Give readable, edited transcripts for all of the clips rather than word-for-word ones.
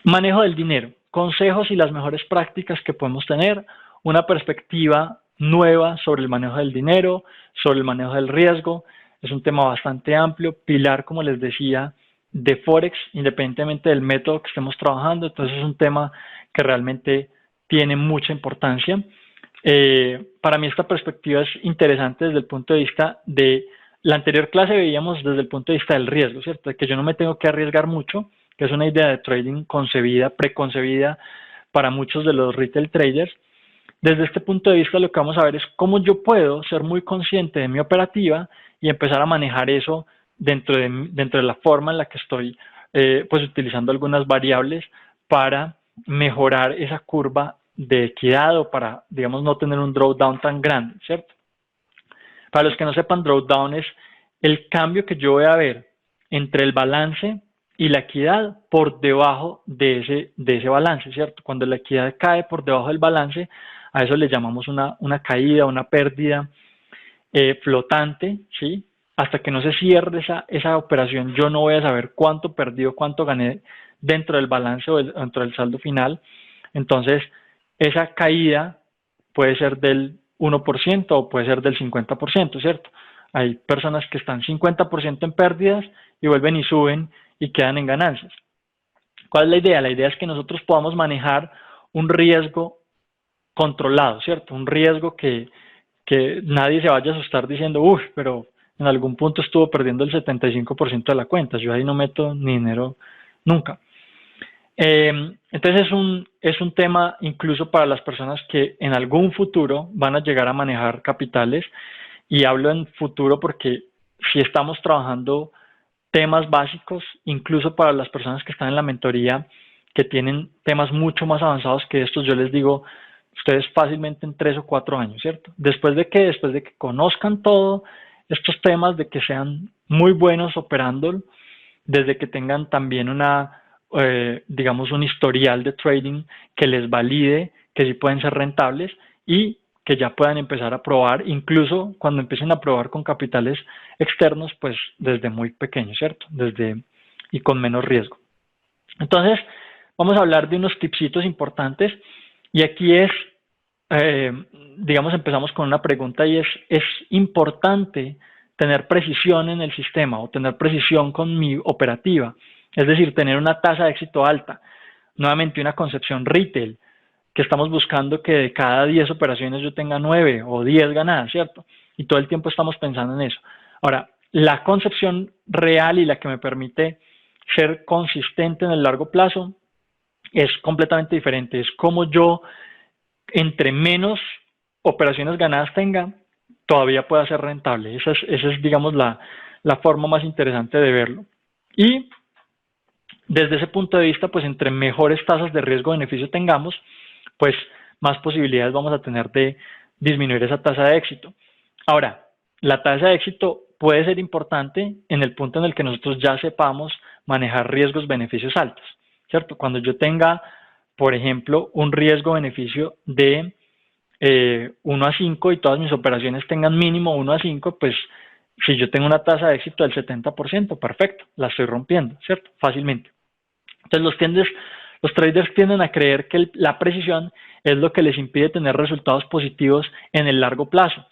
Manejo del dinero, consejos y las mejores prácticas que podemos tener, una perspectiva nueva sobre el manejo del dinero, sobre el manejo del riesgo. Es un tema bastante amplio, pilar, como les decía, de Forex, independientemente del método que estemos trabajando. Entonces es un tema que realmente tiene mucha importancia. Para mí esta perspectiva es interesante desde el punto de vista de la anterior clase. Veíamos desde el punto de vista del riesgo, ¿cierto? De que yo no me tengo que arriesgar mucho, que es una idea de trading concebida, preconcebida para muchos de los retail traders. Desde este punto de vista lo que vamos a ver es cómo yo puedo ser muy consciente de mi operativa y empezar a manejar eso dentro de la forma en la que estoy pues utilizando algunas variables para mejorar esa curva de equidad o para, digamos, no tener un drawdown tan grande, ¿cierto? Para los que no sepan, drawdown es el cambio que yo voy a ver entre el balance y la equidad por debajo de ese balance, ¿cierto? Cuando la equidad cae por debajo del balance, a eso le llamamos una caída, una pérdida flotante, ¿sí? Hasta que no se cierre esa operación, yo no voy a saber cuánto perdí o cuánto gané dentro del balance o dentro del saldo final. Entonces, esa caída puede ser del 1% o puede ser del 50%, ¿cierto? Hay personas que están 50% en pérdidas y vuelven y suben y quedan en ganancias. ¿Cuál es la idea? La idea es que nosotros podamos manejar un riesgo controlado, ¿cierto? Un riesgo que nadie se vaya a asustar diciendo, uff, pero en algún punto estuvo perdiendo el 75% de la cuenta, yo ahí no meto ni dinero nunca. Entonces es un tema incluso para las personas que en algún futuro van a llegar a manejar capitales, y hablo en futuro porque si estamos trabajando temas básicos, incluso para las personas que están en la mentoría, que tienen temas mucho más avanzados que estos, yo les digo, ustedes fácilmente en 3 o 4 años, ¿cierto? Después de que conozcan todos estos temas, de que sean muy buenos operando, desde que tengan también digamos, un historial de trading que les valide que sí pueden ser rentables y que ya puedan empezar a probar, incluso cuando empiecen a probar con capitales externos, pues desde muy pequeños, ¿cierto? Y con menos riesgo. Entonces, vamos a hablar de unos tipsitos importantes, y aquí digamos, empezamos con una pregunta, y es importante tener precisión en el sistema o tener precisión con mi operativa, es decir, tener una tasa de éxito alta. Nuevamente, una concepción retail, que estamos buscando que de cada 10 operaciones yo tenga 9 o 10 ganadas, ¿cierto? Y todo el tiempo estamos pensando en eso. Ahora, la concepción real y la que me permite ser consistente en el largo plazo es completamente diferente. Es como yo, entre menos operaciones ganadas tenga, todavía pueda ser rentable. Esa es digamos, la forma más interesante de verlo. Y desde ese punto de vista, pues entre mejores tasas de riesgo-beneficio tengamos, pues más posibilidades vamos a tener de disminuir esa tasa de éxito. Ahora, la tasa de éxito puede ser importante en el punto en el que nosotros ya sepamos manejar riesgos-beneficios altos, ¿cierto? Cuando yo tenga, por ejemplo, un riesgo-beneficio de 1 a 5 y todas mis operaciones tengan mínimo 1 a 5, pues si yo tengo una tasa de éxito del 70%, perfecto, la estoy rompiendo, ¿cierto? Fácilmente. Entonces los traders tienden a creer que la precisión es lo que les impide tener resultados positivos en el largo plazo,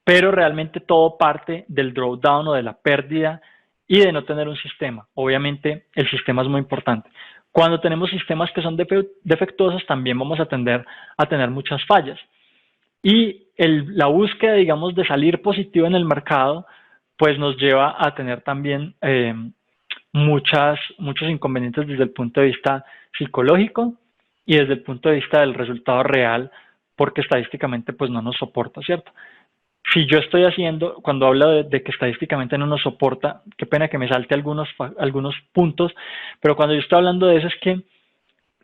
pero realmente todo parte del drawdown o de la pérdida y de no tener un sistema. Obviamente el sistema es muy importante. Cuando tenemos sistemas que son defectuosos, también vamos a tender a tener muchas fallas. Y la búsqueda, digamos, de salir positivo en el mercado, pues nos lleva a tener también muchos inconvenientes desde el punto de vista psicológico y desde el punto de vista del resultado real, porque estadísticamente pues no nos soporta, ¿cierto? Si yo estoy haciendo, cuando hablo de que estadísticamente no nos soporta, qué pena que me salte algunos puntos, pero cuando yo estoy hablando de eso es que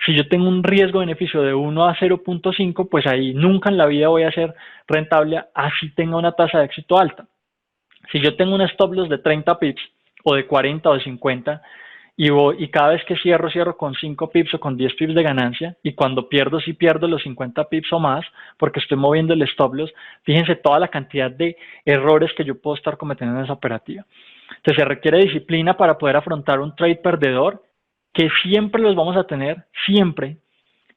si yo tengo un riesgo-beneficio de 1 a 0.5, pues ahí nunca en la vida voy a ser rentable así tenga una tasa de éxito alta. Si yo tengo un stop loss de 30 pips o de 40 o de 50 y cada vez que cierro con 5 pips o con 10 pips de ganancia, y cuando pierdo, sí pierdo los 50 pips o más, porque estoy moviendo el stop loss. Fíjense toda la cantidad de errores que yo puedo estar cometiendo en esa operativa. Entonces se requiere disciplina para poder afrontar un trade perdedor, que siempre los vamos a tener, siempre,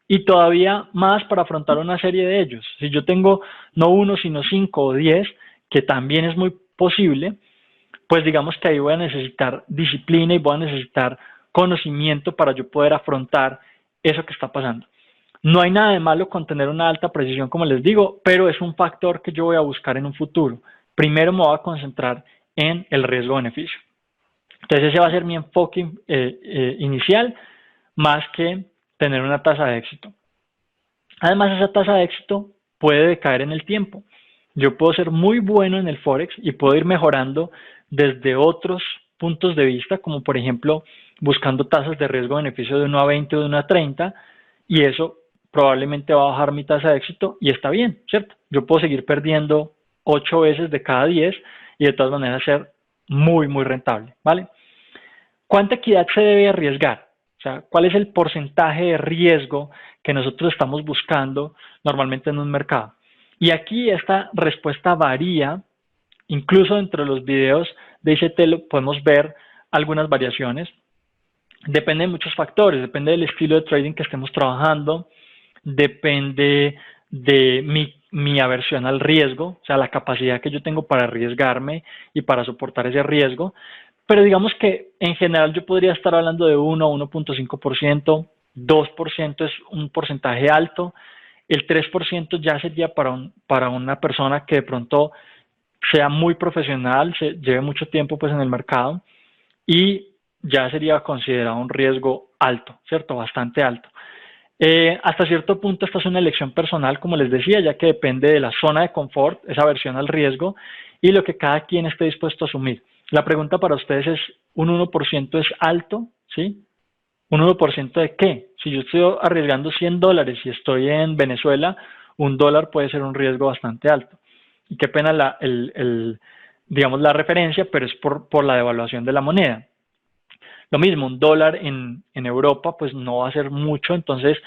y todavía más para afrontar una serie de ellos. Si yo tengo no uno, sino 5 o 10, que también es muy posible, pues digamos que ahí voy a necesitar disciplina y voy a necesitar conocimiento para yo poder afrontar eso que está pasando. No hay nada de malo con tener una alta precisión, como les digo, pero es un factor que yo voy a buscar en un futuro. Primero me voy a concentrar en el riesgo-beneficio. Entonces ese va a ser mi enfoque inicial, más que tener una tasa de éxito. Además, esa tasa de éxito puede decaer en el tiempo. Yo puedo ser muy bueno en el Forex y puedo ir mejorando desde otros puntos de vista, como por ejemplo buscando tasas de riesgo-beneficio de 1 a 20 o de 1 a 30, y eso probablemente va a bajar mi tasa de éxito y está bien, ¿cierto? Yo puedo seguir perdiendo 8 veces de cada 10 y de todas maneras ser muy, muy rentable, ¿vale? ¿Cuánta equidad se debe arriesgar? O sea, ¿cuál es el porcentaje de riesgo que nosotros estamos buscando normalmente en un mercado? Y aquí esta respuesta varía, incluso dentro de los videos de ICT podemos ver algunas variaciones. Depende de muchos factores, depende del estilo de trading que estemos trabajando, depende de mi aversión al riesgo, o sea, la capacidad que yo tengo para arriesgarme y para soportar ese riesgo. Pero digamos que en general yo podría estar hablando de 1 a 1.5%, 2% es un porcentaje alto, el 3% ya sería para una persona que de pronto sea muy profesional, se lleve mucho tiempo pues en el mercado, y ya sería considerado un riesgo alto, ¿cierto? Bastante alto. Hasta cierto punto esta es una elección personal, como les decía, ya que depende de la zona de confort, esa aversión al riesgo y lo que cada quien esté dispuesto a asumir. La pregunta para ustedes es, ¿un 1% es alto? ¿Sí? ¿Un 1% de qué? Si yo estoy arriesgando $100 y estoy en Venezuela, $1 puede ser un riesgo bastante alto. Y qué pena digamos la referencia, pero es por la devaluación de la moneda. Lo mismo, $1 en Europa pues no va a ser mucho, entonces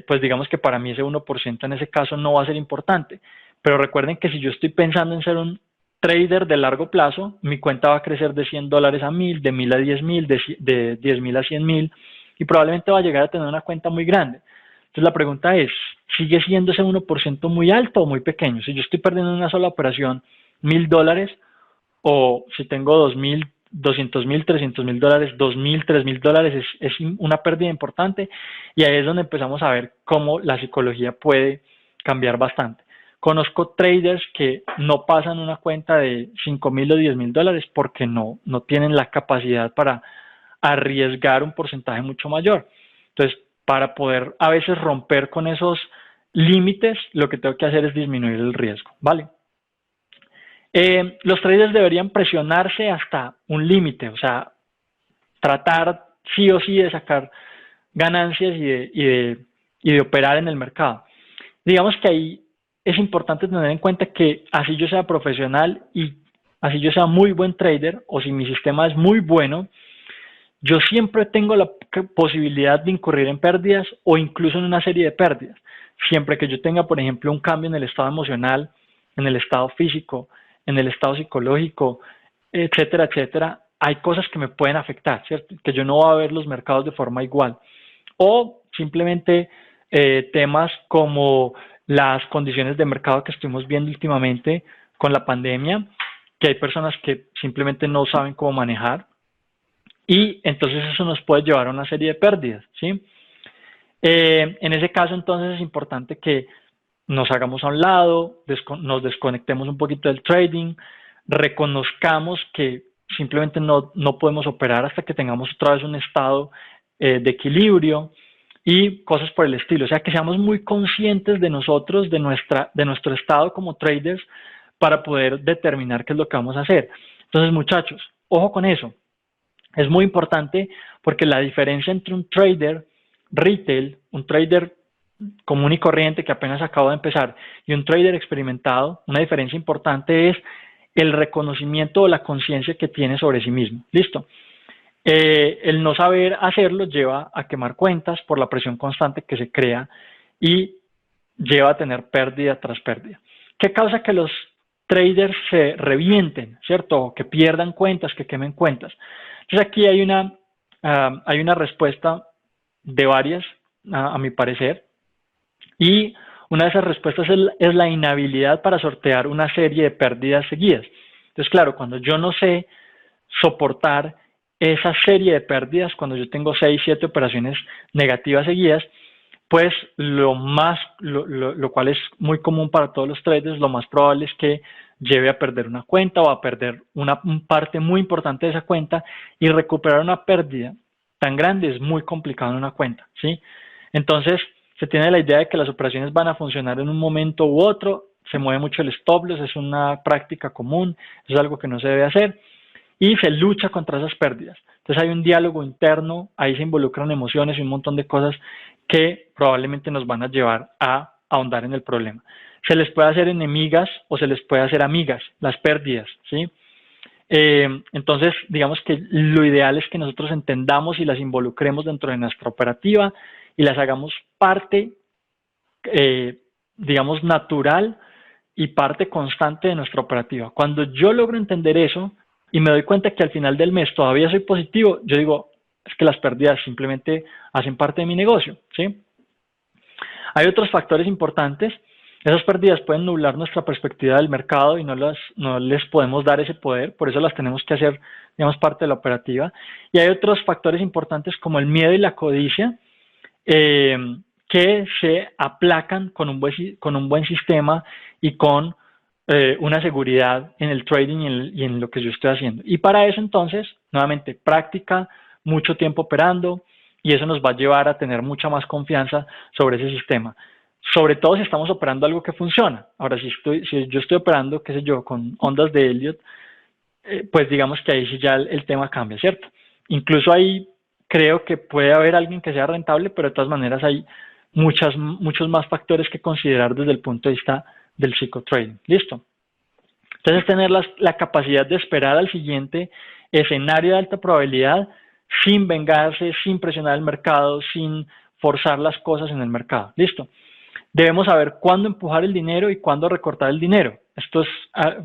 pues digamos que para mí ese 1% en ese caso no va a ser importante. Pero recuerden que si yo estoy pensando en ser un trader de largo plazo, mi cuenta va a crecer de $100 a 1000, de 1000 a 10.000, de 10.000 a 100.000 y probablemente va a llegar a tener una cuenta muy grande. Entonces la pregunta es, ¿sigue siendo ese 1% muy alto o muy pequeño? Si yo estoy perdiendo en una sola operación $1.000 o si tengo 2.000, $200.000, $300.000, $2.000, $3.000 es una pérdida importante y ahí es donde empezamos a ver cómo la psicología puede cambiar bastante. Conozco traders que no pasan una cuenta de $5.000 o $10.000 porque no tienen la capacidad para arriesgar un porcentaje mucho mayor. Entonces, para poder a veces romper con esos límites, lo que tengo que hacer es disminuir el riesgo, ¿vale? Los traders deberían presionarse hasta un límite, o sea, tratar sí o sí de sacar ganancias y de operar en el mercado. Digamos que ahí es importante tener en cuenta que así yo sea profesional y así yo sea muy buen trader, o si mi sistema es muy bueno, yo siempre tengo la posibilidad de incurrir en pérdidas o incluso en una serie de pérdidas. Siempre que yo tenga, por ejemplo, un cambio en el estado emocional, en el estado físico, en el estado psicológico, etcétera, etcétera, hay cosas que me pueden afectar, ¿cierto? Que yo no voy a ver los mercados de forma igual. O simplemente temas como las condiciones de mercado que estuvimos viendo últimamente con la pandemia, que hay personas que simplemente no saben cómo manejar y entonces eso nos puede llevar a una serie de pérdidas, ¿sí? En ese caso entonces es importante que nos hagamos a un lado, nos desconectemos un poquito del trading, reconozcamos que simplemente no podemos operar hasta que tengamos otra vez un estado de equilibrio y cosas por el estilo. O sea, que seamos muy conscientes de nosotros, de nuestro estado como traders para poder determinar qué es lo que vamos a hacer. Entonces, muchachos, ojo con eso. Es muy importante porque la diferencia entre un trader retail, un trader común y corriente que apenas acaba de empezar y un trader experimentado, una diferencia importante es el reconocimiento o la conciencia que tiene sobre sí mismo. ¿Listo? el no saber hacerlo lleva a quemar cuentas por la presión constante que se crea y lleva a tener pérdida tras pérdida. ¿Qué causa que los traders se revienten, cierto? Que pierdan cuentas, que quemen cuentas. Entonces aquí hay una respuesta de varias, a mi parecer, y una de esas respuestas es la inhabilidad para sortear una serie de pérdidas seguidas. Entonces, claro, cuando yo no sé soportar esa serie de pérdidas, cuando yo tengo 6, 7 operaciones negativas seguidas, pues lo cual es muy común para todos los traders, lo más probable es que lleve a perder una cuenta o a perder una parte muy importante de esa cuenta, y recuperar una pérdida tan grande es muy complicado en una cuenta, ¿sí? Entonces, se tiene la idea de que las operaciones van a funcionar en un momento u otro, se mueve mucho el stop loss, es una práctica común, es algo que no se debe hacer, y se lucha contra esas pérdidas. Entonces hay un diálogo interno, ahí se involucran emociones y un montón de cosas que probablemente nos van a llevar a ahondar en el problema. Se les puede hacer enemigas o se les puede hacer amigas las pérdidas, ¿sí? Entonces, digamos que lo ideal es que nosotros entendamos y las involucremos dentro de nuestra operativa y las hagamos parte, digamos, natural y parte constante de nuestra operativa. Cuando yo logro entender eso y me doy cuenta que al final del mes todavía soy positivo, yo digo, es que las pérdidas simplemente hacen parte de mi negocio, ¿sí? Hay otros factores importantes. Esas pérdidas pueden nublar nuestra perspectiva del mercado y no les podemos dar ese poder, por eso las tenemos que hacer, digamos, parte de la operativa. Y hay otros factores importantes como el miedo y la codicia, que se aplacan con un buen sistema y con una seguridad en el trading y en lo que yo estoy haciendo. Y para eso, entonces, nuevamente, práctica, mucho tiempo operando, y eso nos va a llevar a tener mucha más confianza sobre ese sistema. Sobre todo si estamos operando algo que funciona. Ahora, si yo estoy operando, qué sé yo, con ondas de Elliott, pues digamos que ahí sí ya el tema cambia, ¿cierto? Incluso ahí creo que puede haber alguien que sea rentable, pero de todas maneras hay muchos más factores que considerar desde el punto de vista del psicotrading. ¿Listo? Entonces, tener la capacidad de esperar al siguiente escenario de alta probabilidad sin vengarse, sin presionar el mercado, sin forzar las cosas en el mercado. ¿Listo? Debemos saber cuándo empujar el dinero y cuándo recortar el dinero. Esto es,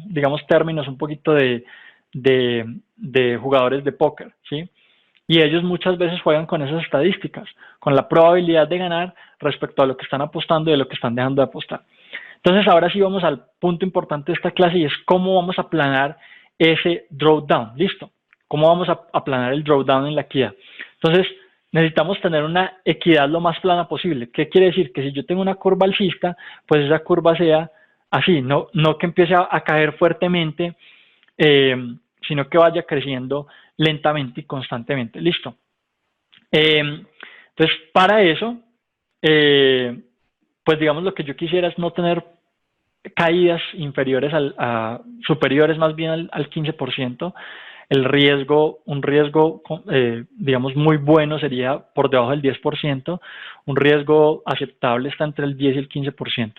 digamos, términos un poquito de jugadores de póker, ¿sí? Y ellos muchas veces juegan con esas estadísticas, con la probabilidad de ganar respecto a lo que están apostando y de lo que están dejando de apostar. Entonces, ahora sí vamos al punto importante de esta clase, y es cómo vamos a planear ese drawdown. ¿Listo? ¿Cómo vamos a planear el drawdown en la equidad? Entonces, necesitamos tener una equidad lo más plana posible. ¿Qué quiere decir? Que si yo tengo una curva alcista, pues esa curva sea así, no que empiece a caer fuertemente, sino que vaya creciendo lentamente y constantemente. ¿Listo? Entonces, para eso, pues digamos, lo que yo quisiera es no tener caídas inferiores superiores más bien al 15%. El riesgo, un riesgo, digamos, muy bueno sería por debajo del 10%. Un riesgo aceptable está entre el 10 y el 15%.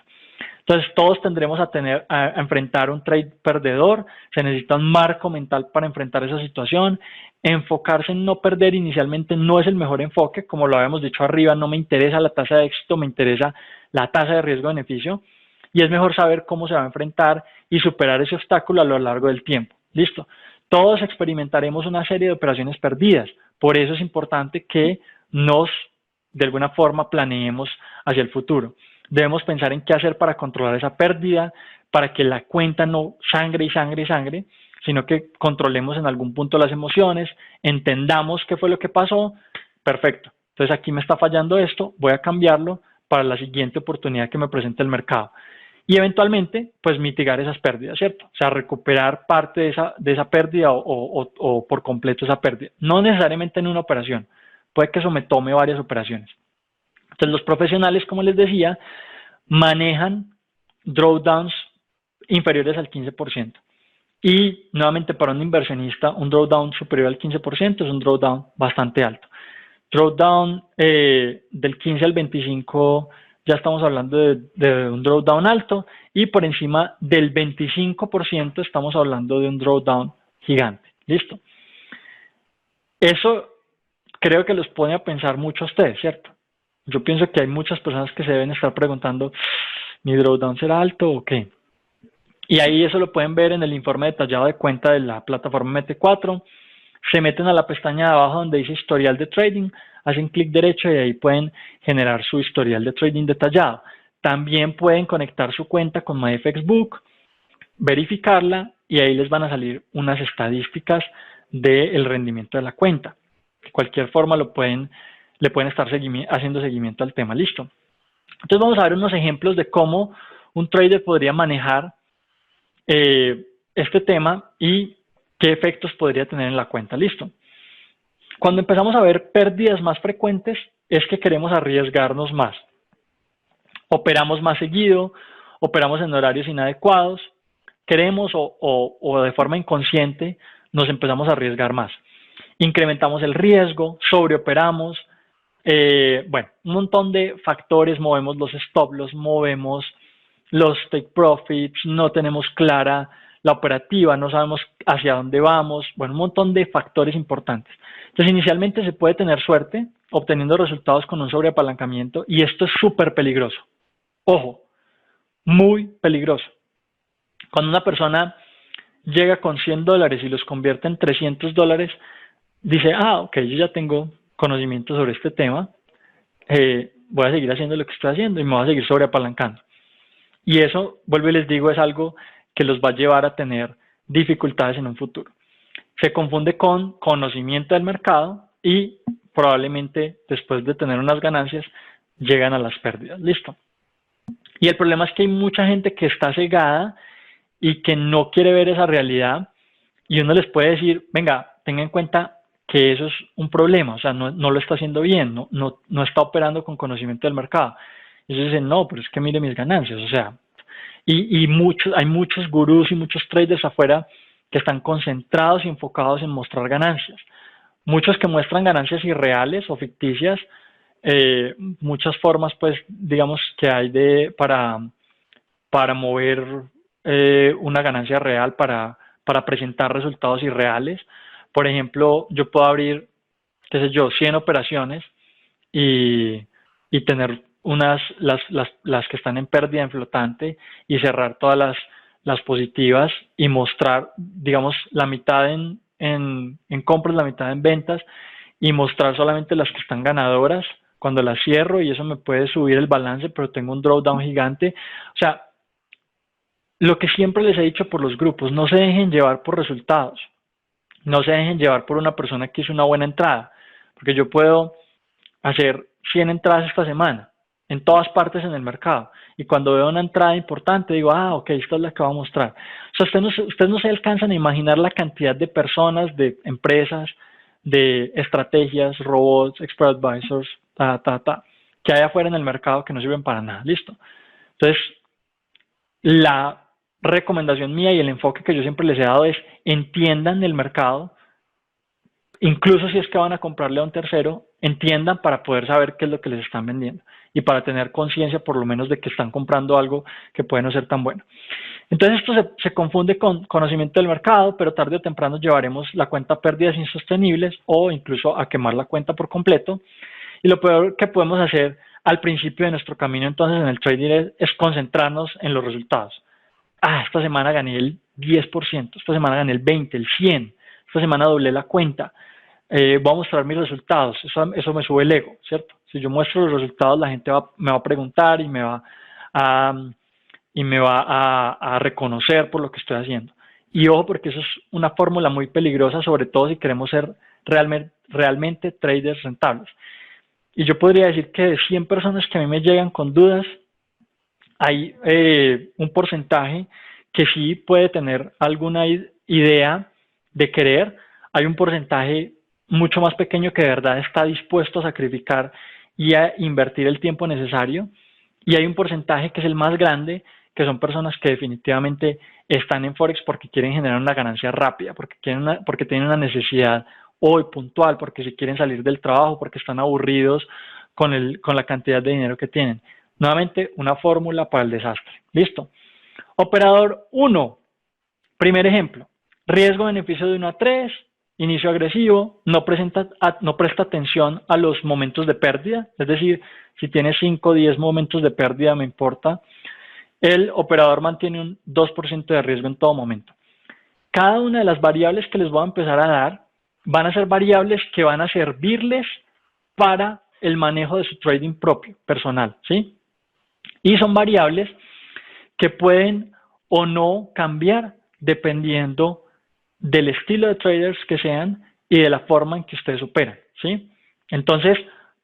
Entonces, todos tendremos a enfrentar un trade perdedor. Se necesita un marco mental para enfrentar esa situación. Enfocarse en no perder inicialmente no es el mejor enfoque. Como lo habíamos dicho arriba, no me interesa la tasa de éxito, me interesa la tasa de riesgo-beneficio. Y es mejor saber cómo se va a enfrentar y superar ese obstáculo a lo largo del tiempo. ¿Listo? Todos experimentaremos una serie de operaciones perdidas. Por eso es importante que de alguna forma, planeemos hacia el futuro. Debemos pensar en qué hacer para controlar esa pérdida, para que la cuenta no sangre y sangre y sangre, sino que controlemos en algún punto las emociones, entendamos qué fue lo que pasó. Perfecto. Entonces, aquí me está fallando esto, voy a cambiarlo para la siguiente oportunidad que me presente el mercado. Y eventualmente, pues mitigar esas pérdidas, ¿cierto? O sea, recuperar parte de esa pérdida o por completo esa pérdida. No necesariamente en una operación, puede que eso me tome varias operaciones. Entonces, los profesionales, como les decía, manejan drawdowns inferiores al 15%. Y nuevamente, para un inversionista, un drawdown superior al 15% es un drawdown bastante alto. Drawdown del 15 al 25, ya estamos hablando de un drawdown alto, y por encima del 25% estamos hablando de un drawdown gigante. ¿Listo? Eso creo que los pone a pensar mucho a ustedes, ¿cierto? Yo pienso que hay muchas personas que se deben estar preguntando, ¿mi drawdown será alto o qué? Y ahí eso lo pueden ver en el informe detallado de cuenta de la plataforma MT4. Se meten a la pestaña de abajo donde dice historial de trading, hacen clic derecho y ahí pueden generar su historial de trading detallado. También pueden conectar su cuenta con MyFXBook, verificarla y ahí les van a salir unas estadísticas del rendimiento de la cuenta. De cualquier forma le pueden estar haciendo seguimiento al tema. Listo. Entonces vamos a ver unos ejemplos de cómo un trader podría manejar este tema y qué efectos podría tener en la cuenta. Listo. Cuando empezamos a ver pérdidas más frecuentes es que queremos arriesgarnos más. Operamos más seguido, operamos en horarios inadecuados, queremos o de forma inconsciente nos empezamos a arriesgar más. Incrementamos el riesgo, sobreoperamos, bueno, un montón de factores, movemos los stop loss, movemos los take profits, no tenemos clara la operativa, no sabemos hacia dónde vamos, bueno, un montón de factores importantes. Entonces, inicialmente se puede tener suerte obteniendo resultados con un sobreapalancamiento y esto es súper peligroso. Ojo, muy peligroso. Cuando una persona llega con $100 y los convierte en $300, dice, ok, yo ya tengo conocimiento sobre este tema, voy a seguir haciendo lo que estoy haciendo y me voy a seguir sobreapalancando. Y eso, vuelvo y les digo, es algo que los va a llevar a tener dificultades en un futuro. Se confunde con conocimiento del mercado y probablemente después de tener unas ganancias llegan a las pérdidas. Listo. Y el problema es que hay mucha gente que está cegada y que no quiere ver esa realidad y uno les puede decir, venga, tenga en cuenta que eso es un problema, o sea, no lo está haciendo bien, no está operando con conocimiento del mercado. Y ellos dicen, no, pero es que mire mis ganancias, o sea, hay muchos gurús y muchos traders afuera que están concentrados y enfocados en mostrar ganancias. Muchos que muestran ganancias irreales o ficticias, muchas formas, pues, digamos, que hay para mover una ganancia real, para presentar resultados irreales. Por ejemplo, yo puedo abrir, qué sé yo, 100 operaciones y tener las que están en pérdida en flotante y cerrar todas las positivas y mostrar, digamos, la mitad en compras, la mitad en ventas y mostrar solamente las que están ganadoras cuando las cierro y eso me puede subir el balance, pero tengo un drawdown gigante. O sea, lo que siempre les he dicho por los grupos, no se dejen llevar por resultados, no se dejen llevar por una persona que hizo una buena entrada, porque yo puedo hacer 100 entradas esta semana, en todas partes en el mercado, y cuando veo una entrada importante digo, ok, esta es la que va a mostrar. O sea, ustedes no se alcanzan a imaginar la cantidad de personas, de empresas, de estrategias, robots, expert advisors, que hay afuera en el mercado que no sirven para nada, listo. Entonces, la recomendación mía y el enfoque que yo siempre les he dado es entiendan el mercado, incluso si es que van a comprarle a un tercero, entiendan para poder saber qué es lo que les están vendiendo y para tener conciencia por lo menos de que están comprando algo que puede no ser tan bueno. Entonces esto se confunde con conocimiento del mercado, pero tarde o temprano llevaremos la cuenta a pérdidas insostenibles o incluso a quemar la cuenta por completo. Y lo peor que podemos hacer al principio de nuestro camino entonces en el trading es concentrarnos en los resultados. Esta semana gané el 10%, esta semana gané el 20%, el 100%, esta semana doblé la cuenta. Voy a mostrar mis resultados, eso me sube el ego, ¿cierto? Si yo muestro los resultados, la gente me va a preguntar y me va a reconocer por lo que estoy haciendo. Y ojo, porque eso es una fórmula muy peligrosa, sobre todo si queremos ser realmente traders rentables. Y yo podría decir que de 100 personas que a mí me llegan con dudas, hay un porcentaje que sí puede tener alguna idea de querer, hay un porcentaje mucho más pequeño que de verdad está dispuesto a sacrificar y a invertir el tiempo necesario, y hay un porcentaje que es el más grande, que son personas que definitivamente están en Forex porque quieren generar una ganancia rápida, porque tienen una necesidad hoy puntual, porque si quieren salir del trabajo, porque están aburridos con la cantidad de dinero que tienen. Nuevamente, una fórmula para el desastre. Listo. Operador 1. Primer ejemplo. Riesgo-beneficio de 1 a 3. inicio agresivo, no presta atención a los momentos de pérdida, es decir, si tiene 5 o 10 momentos de pérdida, me importa. El operador mantiene un 2% de riesgo en todo momento. Cada una de las variables que les voy a empezar a dar van a ser variables que van a servirles para el manejo de su trading propio, personal, ¿sí? Y son variables que pueden o no cambiar dependiendo del estilo de traders que sean y de la forma en que ustedes operan, ¿sí? Entonces,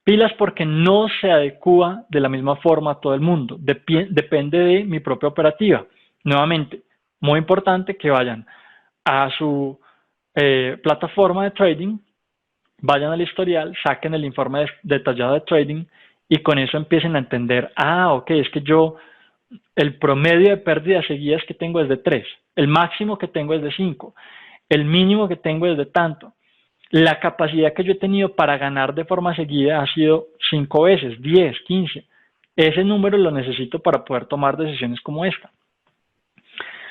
pilas porque no se adecua de la misma forma a todo el mundo. Depende de mi propia operativa. Nuevamente, muy importante que vayan a su plataforma de trading, vayan al historial, saquen el informe detallado de trading y con eso empiecen a entender, ok, es que yo, el promedio de pérdidas seguidas que tengo es de 3, el máximo que tengo es de 5, el mínimo que tengo es de tanto. La capacidad que yo he tenido para ganar de forma seguida ha sido 5 veces, 10, 15. Ese número lo necesito para poder tomar decisiones como esta.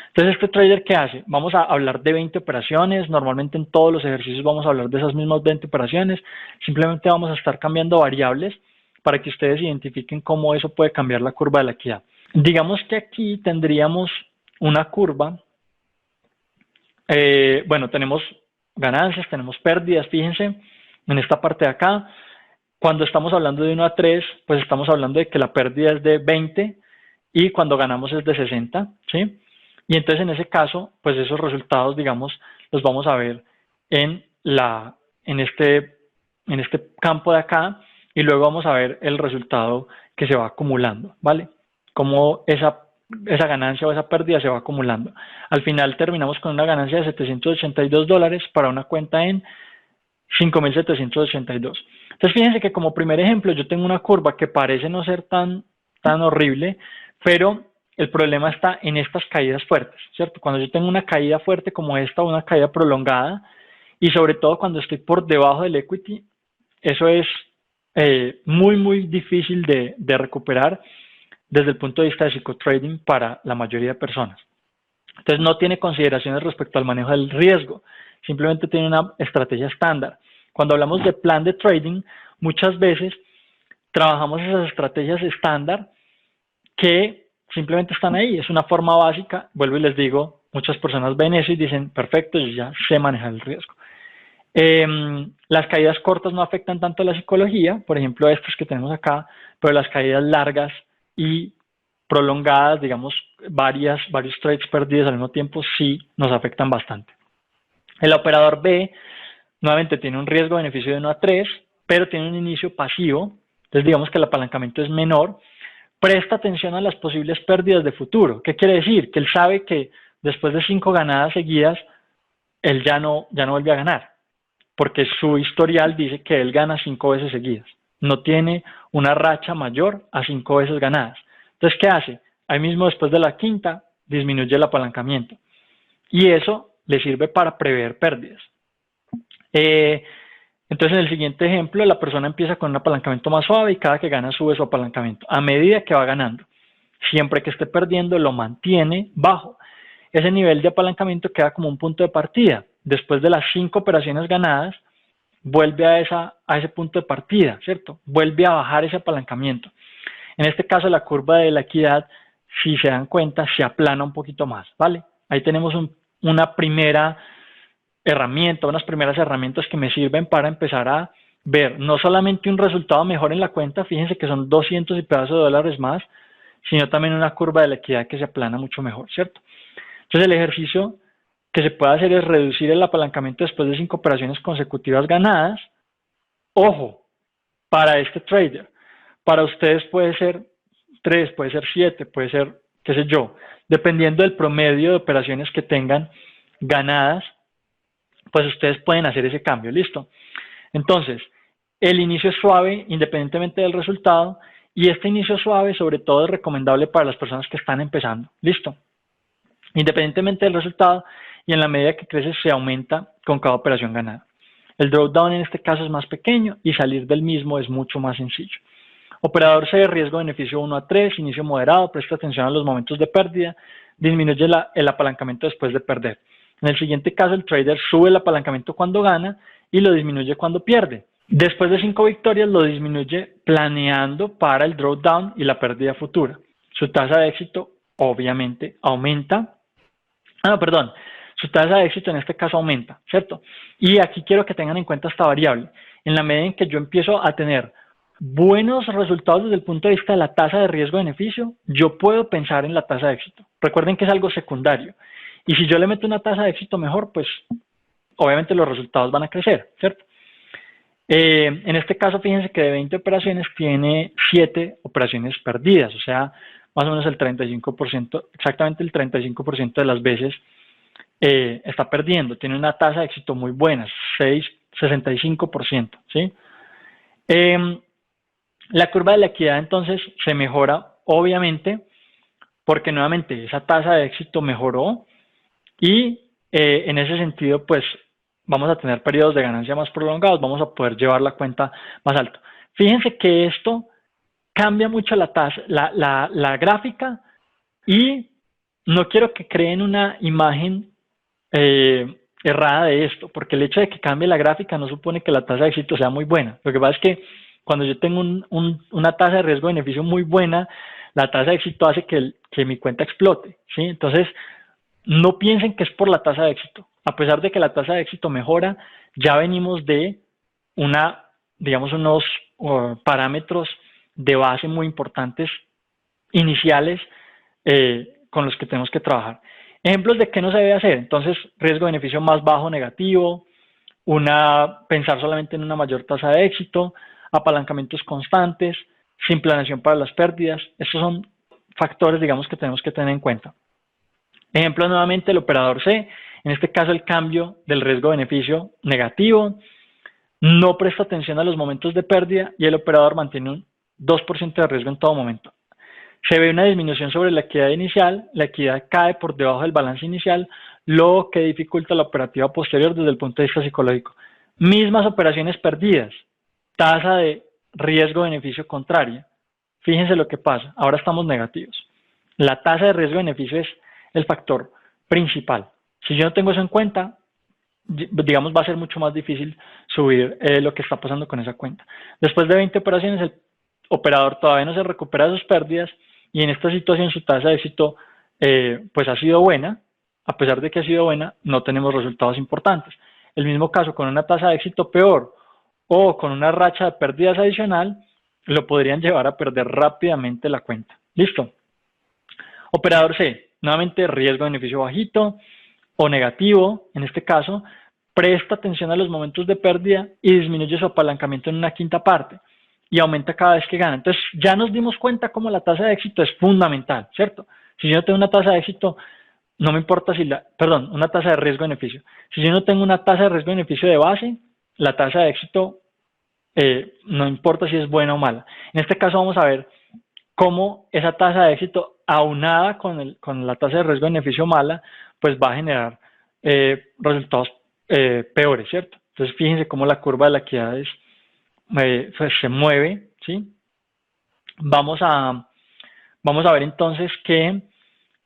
Entonces, ¿este trader qué hace? Vamos a hablar de 20 operaciones. Normalmente en todos los ejercicios vamos a hablar de esas mismas 20 operaciones. Simplemente vamos a estar cambiando variables para que ustedes identifiquen cómo eso puede cambiar la curva de la equidad. Digamos que aquí tendríamos una curva. Bueno, tenemos ganancias, tenemos pérdidas, fíjense, en esta parte de acá. Cuando estamos hablando de 1 a 3, pues estamos hablando de que la pérdida es de 20 y cuando ganamos es de 60, ¿sí? Y entonces en ese caso, pues esos resultados, digamos, los vamos a ver en este campo de acá y luego vamos a ver el resultado que se va acumulando, ¿vale? Cómo esa ganancia o esa pérdida se va acumulando. Al final terminamos con una ganancia de $782 para una cuenta en 5.782. Entonces fíjense que como primer ejemplo yo tengo una curva que parece no ser tan horrible, pero el problema está en estas caídas fuertes, ¿cierto? Cuando yo tengo una caída fuerte como esta, una caída prolongada, y sobre todo cuando estoy por debajo del equity, eso es muy difícil de recuperar desde el punto de vista de psicotrading para la mayoría de personas. Entonces no tiene consideraciones respecto al manejo del riesgo, simplemente tiene una estrategia estándar. Cuando hablamos de plan de trading, muchas veces trabajamos esas estrategias estándar que simplemente están ahí, es una forma básica. Vuelvo y les digo, muchas personas ven eso y dicen, perfecto, yo ya sé manejar el riesgo. Las caídas cortas no afectan tanto a la psicología, por ejemplo estas que tenemos acá, pero las caídas largas y prolongadas, digamos, varios trades perdidos al mismo tiempo, sí nos afectan bastante. El operador B, nuevamente, tiene un riesgo-beneficio de 1 a 3, pero tiene un inicio pasivo, entonces digamos que el apalancamiento es menor. Presta atención a las posibles pérdidas de futuro. ¿Qué quiere decir? Que él sabe que después de 5 ganadas seguidas, él ya no vuelve a ganar, porque su historial dice que él gana 5 veces seguidas. No tiene una racha mayor a 5 veces ganadas. Entonces, ¿qué hace? Ahí mismo después de la quinta, disminuye el apalancamiento. Y eso le sirve para prever pérdidas. Entonces, en el siguiente ejemplo, la persona empieza con un apalancamiento más suave y cada que gana sube su apalancamiento. A medida que va ganando, siempre que esté perdiendo, lo mantiene bajo. Ese nivel de apalancamiento queda como un punto de partida. Después de las 5 operaciones ganadas, vuelve a ese punto de partida, ¿cierto? Vuelve a bajar ese apalancamiento. En este caso, la curva de la equidad, si se dan cuenta, se aplana un poquito más, ¿vale? Ahí tenemos una primera herramienta, unas primeras herramientas que me sirven para empezar a ver no solamente un resultado mejor en la cuenta, fíjense que son 200 y pedazos de dólares más, sino también una curva de la equidad que se aplana mucho mejor, ¿cierto? Entonces el ejercicio que se puede hacer es reducir el apalancamiento después de 5 operaciones consecutivas ganadas. Ojo, para este trader, para ustedes puede ser 3, puede ser 7, puede ser, qué sé yo, dependiendo del promedio de operaciones que tengan ganadas, pues ustedes pueden hacer ese cambio, ¿listo? Entonces, el inicio es suave independientemente del resultado y este inicio suave sobre todo es recomendable para las personas que están empezando, ¿listo? Independientemente del resultado y en la medida que crece se aumenta con cada operación ganada. El drawdown en este caso es más pequeño y salir del mismo es mucho más sencillo. Operador C, riesgo-beneficio 1 a 3, inicio moderado, presta atención a los momentos de pérdida, disminuye el apalancamiento después de perder. En el siguiente caso, el trader sube el apalancamiento cuando gana y lo disminuye cuando pierde. Después de 5 victorias, lo disminuye planeando para el drawdown y la pérdida futura. Su tasa de éxito, obviamente, aumenta. Perdón. Su tasa de éxito en este caso aumenta, ¿cierto? Y aquí quiero que tengan en cuenta esta variable. En la medida en que yo empiezo a tener buenos resultados desde el punto de vista de la tasa de riesgo-beneficio, yo puedo pensar en la tasa de éxito. Recuerden que es algo secundario. Y si yo le meto una tasa de éxito mejor, pues obviamente los resultados van a crecer, ¿cierto? En este caso, fíjense que de 20 operaciones tiene 7 operaciones perdidas, o sea, más o menos el 35%, exactamente el 35% de las veces está perdiendo. Tiene una tasa de éxito muy buena, 65%, ¿sí? La curva de la equidad entonces se mejora, obviamente, porque nuevamente esa tasa de éxito mejoró y en ese sentido, pues vamos a tener periodos de ganancia más prolongados, vamos a poder llevar la cuenta más alto. Fíjense que esto cambia mucho la tasa, la gráfica, y no quiero que creen una imagen errada de esto, porque el hecho de que cambie la gráfica no supone que la tasa de éxito sea muy buena. Lo que pasa es que cuando yo tengo una tasa de riesgo-beneficio muy buena, la tasa de éxito hace que mi cuenta explote, ¿sí? Entonces, no piensen que es por la tasa de éxito. A pesar de que la tasa de éxito mejora, ya venimos de digamos, unos parámetros de base muy importantes iniciales con los que tenemos que trabajar. Ejemplos de qué no se debe hacer. Entonces, riesgo-beneficio más bajo negativo, pensar solamente en una mayor tasa de éxito, apalancamientos constantes, sin planeación para las pérdidas. Estos son factores, digamos, que tenemos que tener en cuenta. Ejemplo nuevamente, el operador C, en este caso el cambio del riesgo-beneficio negativo, no presta atención a los momentos de pérdida y el operador mantiene un 2% de riesgo en todo momento. Se ve una disminución sobre la equidad inicial, la equidad cae por debajo del balance inicial, lo que dificulta la operativa posterior desde el punto de vista psicológico. Mismas operaciones perdidas, tasa de riesgo-beneficio contraria. Fíjense lo que pasa, ahora estamos negativos. La tasa de riesgo-beneficio es el factor principal. Si yo no tengo eso en cuenta, digamos, va a ser mucho más difícil subir lo que está pasando con esa cuenta. Después de 20 operaciones, el operador todavía no se recupera de sus pérdidas y en esta situación su tasa de éxito pues ha sido buena. A pesar de que ha sido buena, no tenemos resultados importantes. El mismo caso con una tasa de éxito peor o con una racha de pérdidas adicional, lo podrían llevar a perder rápidamente la cuenta. ¿Listo? Operador C, nuevamente riesgo-beneficio bajito o negativo, en este caso, presta atención a los momentos de pérdida y disminuye su apalancamiento en una quinta parte y aumenta cada vez que gana. Entonces, ya nos dimos cuenta cómo la tasa de éxito es fundamental, ¿cierto? Si yo no tengo una tasa de éxito, no me importa una tasa de riesgo-beneficio. Si yo no tengo una tasa de riesgo-beneficio de base, la tasa de éxito no importa si es buena o mala. En este caso vamos a ver cómo esa tasa de éxito aunada con la tasa de riesgo-beneficio mala, pues va a generar resultados peores, ¿cierto? Entonces fíjense cómo la curva de la equidad pues se mueve, ¿sí? Vamos a ver entonces que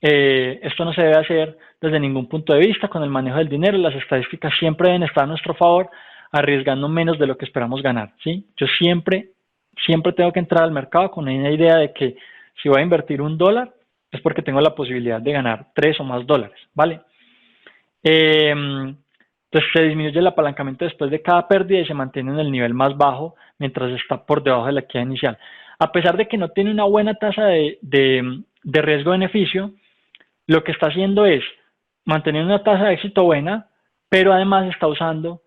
esto no se debe hacer desde ningún punto de vista con el manejo del dinero. Las estadísticas siempre deben estar a nuestro favor, arriesgando menos de lo que esperamos ganar, ¿sí? Yo siempre tengo que entrar al mercado con una idea de que si voy a invertir $1 es porque tengo la posibilidad de ganar 3 o más dólares, ¿vale? Entonces se disminuye el apalancamiento después de cada pérdida y se mantiene en el nivel más bajo mientras está por debajo de la equidad inicial. A pesar de que no tiene una buena tasa de riesgo-beneficio, lo que está haciendo es mantener una tasa de éxito buena, pero además está usando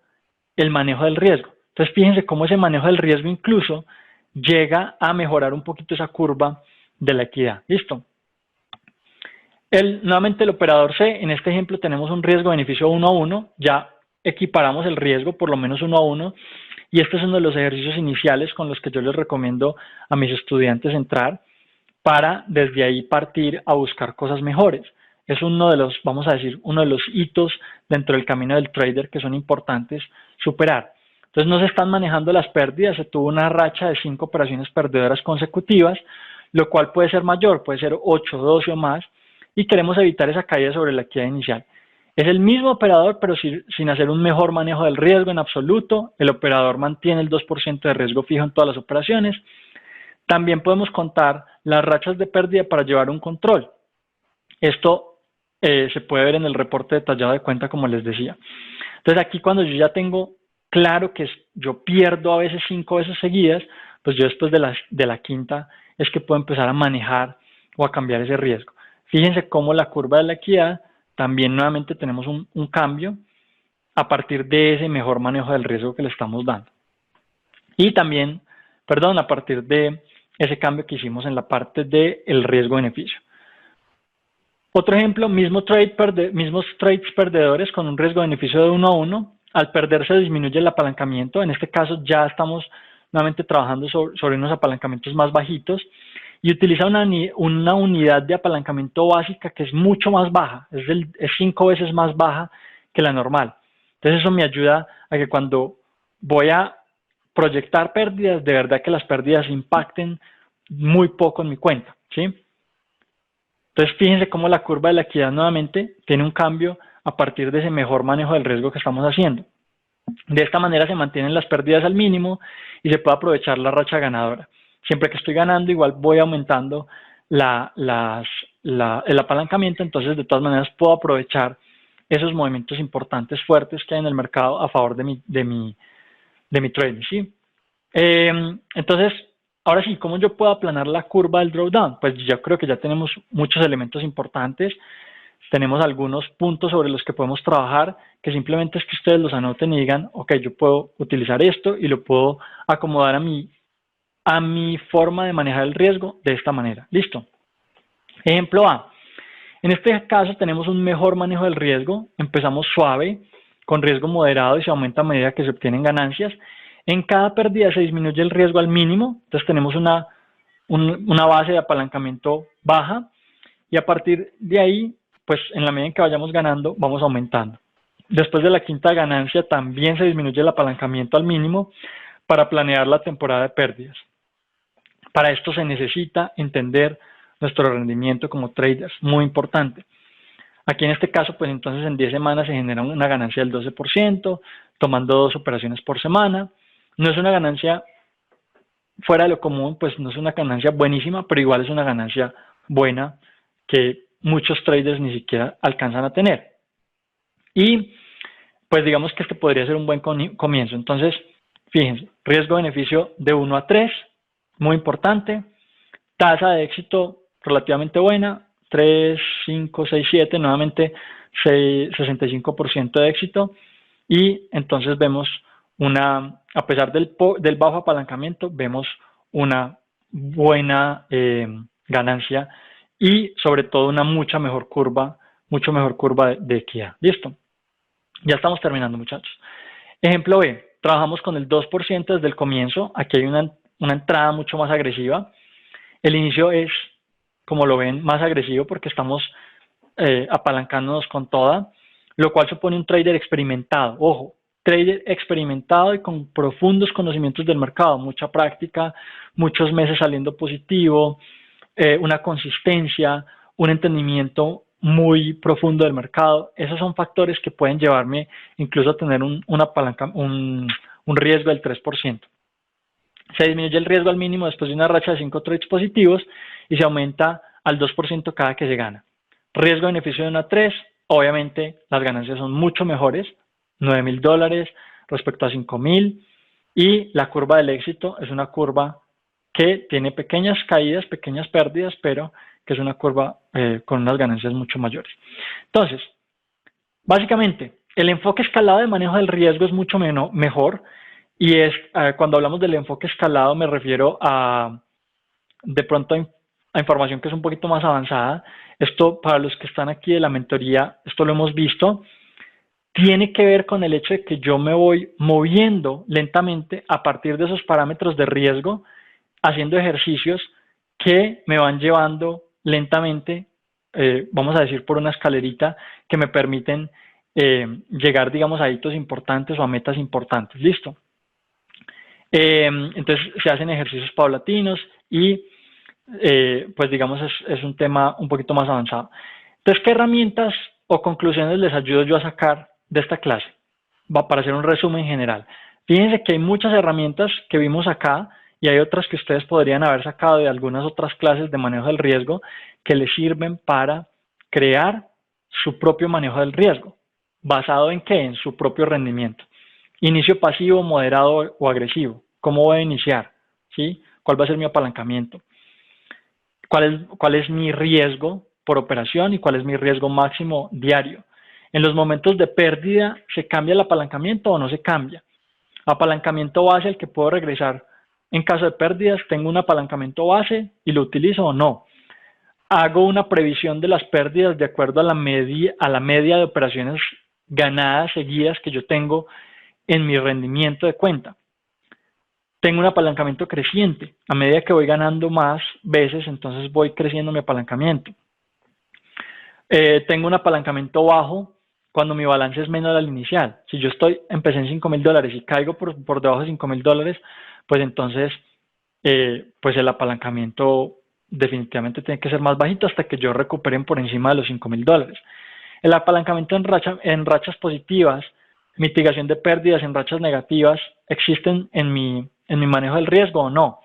el manejo del riesgo. Entonces fíjense cómo ese manejo del riesgo incluso llega a mejorar un poquito esa curva de la equidad. ¿Listo? Nuevamente el operador C, en este ejemplo tenemos un riesgo-beneficio 1 a 1, ya equiparamos el riesgo por lo menos 1 a 1, y este es uno de los ejercicios iniciales con los que yo les recomiendo a mis estudiantes entrar para desde ahí partir a buscar cosas mejores. Es uno de los, vamos a decir, uno de los hitos dentro del camino del trader que son importantes superar. Entonces no se están manejando las pérdidas, se tuvo una racha de 5 operaciones perdedoras consecutivas, lo cual puede ser mayor, puede ser 8, 12 o más, y queremos evitar esa caída sobre la equidad inicial. Es el mismo operador, pero sin hacer un mejor manejo del riesgo en absoluto. El operador mantiene el 2% de riesgo fijo en todas las operaciones. También podemos contar las rachas de pérdida para llevar un control. Esto se puede ver en el reporte detallado de cuenta, como les decía. Entonces aquí, cuando yo ya tengo claro que yo pierdo a veces 5 veces seguidas, pues yo después de la quinta es que puedo empezar a manejar o a cambiar ese riesgo. Fíjense cómo la curva de la equidad también nuevamente tenemos un cambio a partir de ese mejor manejo del riesgo que le estamos dando. Y también, perdón, a partir de ese cambio que hicimos en la parte del riesgo-beneficio. Otro ejemplo, mismos trades perdedores con un riesgo-beneficio de 1 a 1. Al perder se disminuye el apalancamiento. En este caso ya estamos nuevamente trabajando sobre unos apalancamientos más bajitos, y utiliza una unidad de apalancamiento básica que es mucho más baja, es 5 veces más baja que la normal. Entonces eso me ayuda a que cuando voy a proyectar pérdidas, de verdad que las pérdidas impacten muy poco en mi cuenta, ¿sí? Entonces fíjense cómo la curva de la equidad nuevamente tiene un cambio a partir de ese mejor manejo del riesgo que estamos haciendo. De esta manera se mantienen las pérdidas al mínimo y se puede aprovechar la racha ganadora. Siempre que estoy ganando, igual voy aumentando el apalancamiento, entonces de todas maneras puedo aprovechar esos movimientos importantes, fuertes que hay en el mercado a favor de mi trading, ¿sí? Entonces, ahora sí, ¿cómo yo puedo aplanar la curva del drawdown? Pues yo creo que ya tenemos muchos elementos importantes. Tenemos algunos puntos sobre los que podemos trabajar, que simplemente es que ustedes los anoten y digan, ok, yo puedo utilizar esto y lo puedo acomodar a mi forma de manejar el riesgo de esta manera. Listo. Ejemplo A. En este caso tenemos un mejor manejo del riesgo. Empezamos suave, con riesgo moderado, y se aumenta a medida que se obtienen ganancias. En cada pérdida se disminuye el riesgo al mínimo. Entonces tenemos una base de apalancamiento baja, y a partir de ahí, pues en la medida en que vayamos ganando, vamos aumentando. Después de la quinta ganancia también se disminuye el apalancamiento al mínimo para planear la temporada de pérdidas. Para esto se necesita entender nuestro rendimiento como traders, muy importante. Aquí en este caso, pues entonces en 10 semanas se genera una ganancia del 12%, tomando 2 operaciones por semana. No es una ganancia fuera de lo común, pues no es una ganancia buenísima, pero igual es una ganancia buena que muchos traders ni siquiera alcanzan a tener. Y pues digamos que este podría ser un buen comienzo. Entonces, fíjense, riesgo-beneficio de 1 a 3, muy importante. Tasa de éxito relativamente buena, 3, 5, 6, 7, nuevamente 65% de éxito. Y entonces vemos a pesar del bajo apalancamiento, vemos una buena ganancia, y sobre todo una mucho mejor curva de equidad. Listo. Ya estamos terminando, muchachos. Ejemplo B, trabajamos con el 2% desde el comienzo. Aquí hay una entrada mucho más agresiva. El inicio es, como lo ven, más agresivo porque estamos apalancándonos con toda, lo cual supone un trader experimentado. Ojo, trader experimentado y con profundos conocimientos del mercado, mucha práctica, muchos meses saliendo positivo, una consistencia, un entendimiento muy profundo del mercado. Esos son factores que pueden llevarme incluso a tener un riesgo del 3%. Se disminuye el riesgo al mínimo después de una racha de 5 trades positivos y se aumenta al 2% cada que se gana. Riesgo-beneficio de 1 a 3, obviamente las ganancias son mucho mejores, $9,000 respecto a 5,000, y la curva del éxito es una curva que tiene pequeñas caídas, pequeñas pérdidas, pero que es una curva con unas ganancias mucho mayores. Entonces, básicamente, el enfoque escalado de manejo del riesgo es mucho mejor, y cuando hablamos del enfoque escalado me refiero de pronto a información que es un poquito más avanzada. Esto, para los que están aquí de la mentoría, esto lo hemos visto, tiene que ver con el hecho de que yo me voy moviendo lentamente a partir de esos parámetros de riesgo, haciendo ejercicios que me van llevando lentamente, vamos a decir por una escalerita, que me permiten llegar, digamos, a hitos importantes o a metas importantes. ¿Listo? Entonces se hacen ejercicios paulatinos y pues digamos es un tema un poquito más avanzado. Entonces, ¿qué herramientas o conclusiones les ayudo yo a sacar de esta clase? Va para hacer un resumen general. Fíjense que hay muchas herramientas que vimos acá y hay otras que ustedes podrían haber sacado de algunas otras clases de manejo del riesgo que les sirven para crear su propio manejo del riesgo. ¿Basado en qué? En su propio rendimiento. Inicio pasivo, moderado o agresivo. ¿Cómo voy a iniciar? ¿Sí? ¿Cuál va a ser mi apalancamiento? ¿Cuál es mi riesgo por operación y cuál es mi riesgo máximo diario? En los momentos de pérdida, ¿se cambia el apalancamiento o no se cambia? Apalancamiento base al que puedo regresar en caso de pérdidas, ¿tengo un apalancamiento base y lo utilizo o no? Hago una previsión de las pérdidas de acuerdo a la media de operaciones ganadas seguidas que yo tengo en mi rendimiento de cuenta. Tengo un apalancamiento creciente. A medida que voy ganando más veces, entonces voy creciendo mi apalancamiento. Tengo un apalancamiento bajo cuando mi balance es menor al inicial. Si yo empecé en $5,000 y caigo por debajo de $5,000, pues entonces pues el apalancamiento definitivamente tiene que ser más bajito hasta que yo recupere por encima de los $5,000. El apalancamiento en rachas positivas, mitigación de pérdidas en rachas negativas, ¿existen en mi manejo del riesgo o no?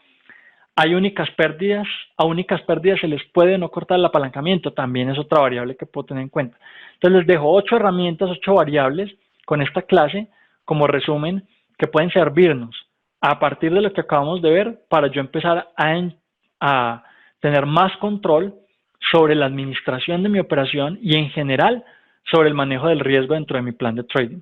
Hay únicas pérdidas, a únicas pérdidas se les puede no cortar el apalancamiento, también es otra variable que puedo tener en cuenta. Entonces les dejo 8 herramientas, 8 variables con esta clase como resumen que pueden servirnos a partir de lo que acabamos de ver para yo empezar a tener más control sobre la administración de mi operación y en general sobre el manejo del riesgo dentro de mi plan de trading.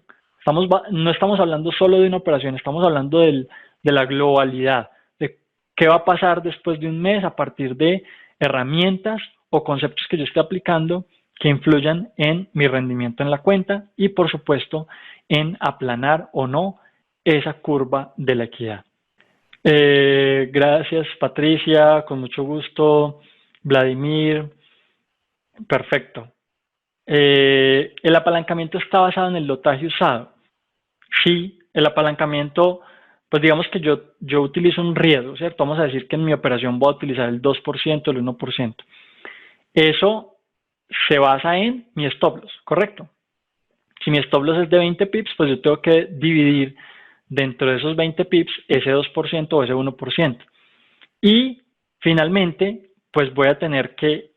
No estamos hablando solo de una operación, estamos hablando de la globalidad, de qué va a pasar después de un mes a partir de herramientas o conceptos que yo esté aplicando que influyan en mi rendimiento en la cuenta y por supuesto en aplanar o no esa curva de la equidad. Gracias Patricia, con mucho gusto. Vladimir, perfecto. ¿El apalancamiento está basado en el lotaje usado? Sí, el apalancamiento, pues digamos que yo utilizo un riesgo, ¿cierto? Vamos a decir que en mi operación voy a utilizar el 2%, el 1%. Eso se basa en mi stop loss, ¿correcto? Si mi stop loss es de 20 pips, pues yo tengo que dividir dentro de esos 20 pips ese 2% o ese 1%. Y finalmente, pues voy a tener que,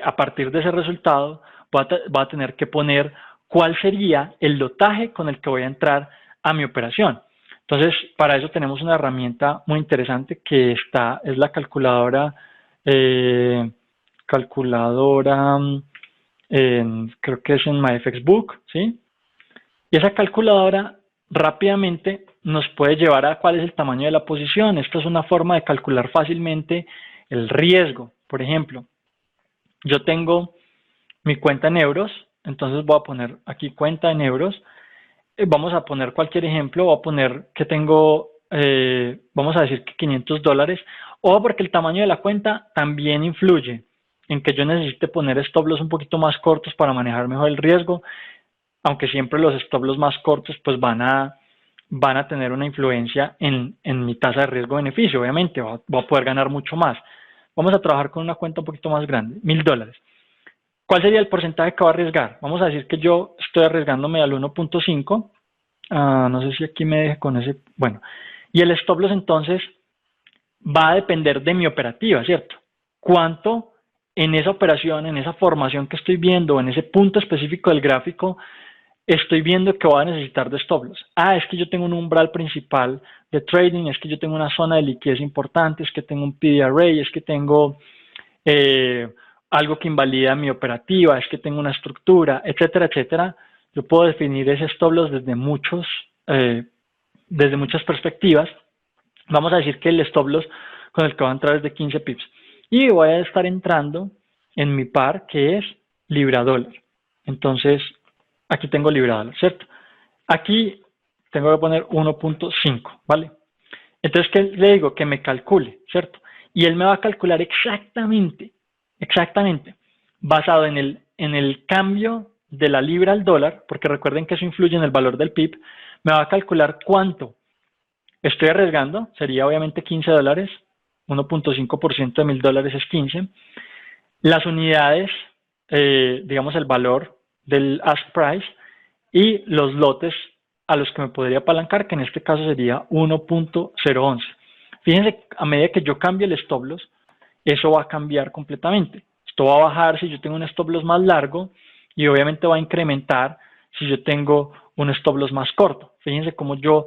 a partir de ese resultado, voy a tener que poner cuál sería el lotaje con el que voy a entrar a mi operación. Entonces, para eso tenemos una herramienta muy interesante que es la calculadora, creo que es en MyFXBook, ¿sí? Y esa calculadora rápidamente nos puede llevar a cuál es el tamaño de la posición. Esta es una forma de calcular fácilmente el riesgo. Por ejemplo, yo tengo mi cuenta en euros, entonces voy a poner aquí cuenta en euros. Vamos a poner cualquier ejemplo, voy a poner que tengo, vamos a decir que $500, o porque el tamaño de la cuenta también influye en que yo necesite poner stop loss un poquito más cortos para manejar mejor el riesgo, aunque siempre los stop loss más cortos pues van a tener una influencia en mi tasa de riesgo-beneficio, obviamente, voy a poder ganar mucho más. Vamos a trabajar con una cuenta un poquito más grande, $1,000. ¿Cuál sería el porcentaje que voy a arriesgar? Vamos a decir que yo estoy arriesgándome al 1.5. No sé si aquí me deje con ese. Bueno, y el stop loss entonces va a depender de mi operativa, ¿cierto? ¿Cuánto en esa operación, en esa formación que estoy viendo, en ese punto específico del gráfico, estoy viendo que voy a necesitar de stop loss? Es que yo tengo un umbral principal de trading, es que yo tengo una zona de liquidez importante, es que tengo un PDRA, es que tengo algo que invalida mi operativa, es que tengo una estructura, etcétera, etcétera. Yo puedo definir ese stop loss desde muchas perspectivas. Vamos a decir que el stop loss con el que voy a entrar es de 15 pips. Y voy a estar entrando en mi par que es libra dólar. Entonces, aquí tengo libra dólar, ¿cierto? Aquí tengo que poner 1.5, ¿vale? Entonces, ¿qué le digo? Que me calcule, ¿cierto? Y él me va a calcular exactamente, basado en el cambio de la libra al dólar, porque recuerden que eso influye en el valor del PIB, me va a calcular cuánto estoy arriesgando, sería obviamente $15, 1.5% de $1,000 es 15. Las unidades digamos, el valor del ask price y los lotes a los que me podría apalancar, que en este caso sería 1.011. Fíjense, a medida que yo cambie el stop loss, eso va a cambiar completamente. Esto va a bajar si yo tengo un stop loss más largo y obviamente va a incrementar si yo tengo un stop loss más corto. Fíjense cómo yo,